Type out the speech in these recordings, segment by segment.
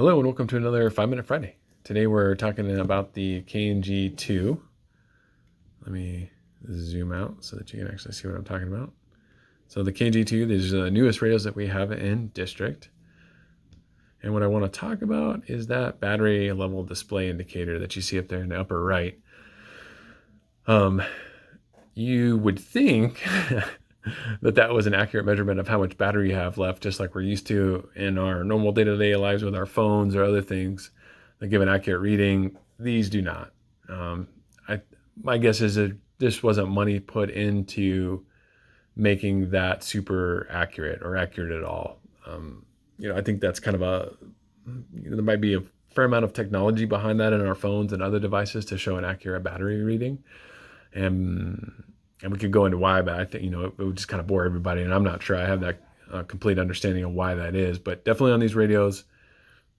Hello and welcome to another 5-Minute Friday. Today we're talking about the KNG2. Let me zoom out so that you can actually see what I'm talking about. So the KNG2, these are the newest radios that we have in district. And what I want to talk about is that battery level display indicator that you see up there in the upper right. You would think that was an accurate measurement of how much battery you have left, just like we're used to in our normal day-to-day lives with our phones or other things that give an accurate reading. These do not. My guess is that this wasn't money put into making that super accurate or accurate at all. I think that's kind of there might be a fair amount of technology behind that in our phones and other devices to show an accurate battery reading. And we could go into why, but I think, it would just kind of bore everybody. And I'm not sure I have that complete understanding of why that is. But definitely on these radios,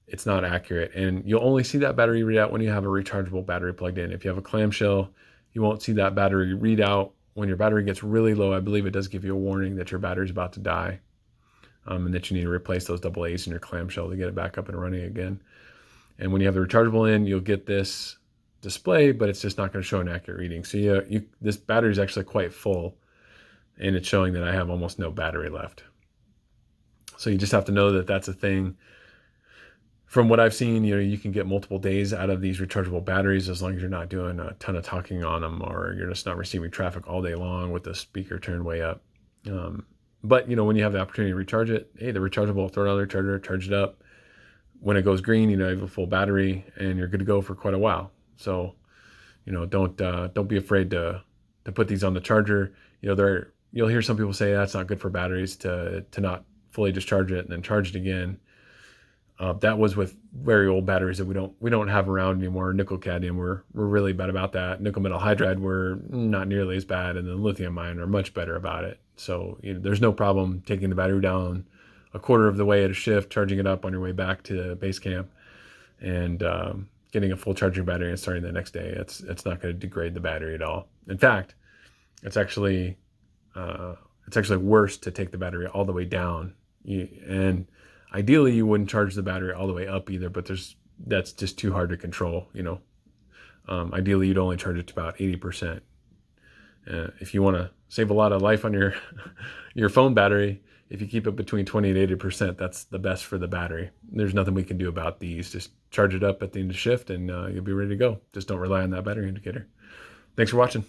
it's not accurate. And you'll only see that battery readout when you have a rechargeable battery plugged in. If you have a clamshell, you won't see that battery readout. When your battery gets really low, I believe it does give you a warning that your battery's about to die, and that you need to replace those AA's in your clamshell to get it back up and running again. And when you have the rechargeable in, you'll get this display, but it's just not going to show an accurate reading. So this battery is actually quite full, and it's showing that I have almost no battery left. So you just have to know that that's a thing. From what I've seen, you can get multiple days out of these rechargeable batteries as long as you're not doing a ton of talking on them, or you're just not receiving traffic all day long with the speaker turned way up. But when you have the opportunity to recharge it, hey, the rechargeable, throw it on the charger, charge it up. When it goes green, you have a full battery and you're good to go for quite a while. So, don't be afraid to put these on the charger. You'll hear some people say that's not good for batteries to not fully discharge it and then charge it again. That was with very old batteries that we don't have around anymore. Nickel cadmium, we're really bad about that. Nickel metal hydride, we're not nearly as bad, and then lithium ion are much better about it. So there's no problem taking the battery down a quarter of the way at a shift, charging it up on your way back to base camp, and getting a full charging battery and starting the next day. It's not going to degrade the battery at all. In fact, it's actually worse to take the battery all the way down. And ideally, you wouldn't charge the battery all the way up either, but that's just too hard to control. Ideally, you'd only charge it to about 80%. If you want to save a lot of life on your phone battery, if you keep it between 20 and 80%, that's the best for the battery. There's nothing we can do about these. Just charge it up at the end of shift and you'll be ready to go. Just don't rely on that battery indicator. Thanks for watching.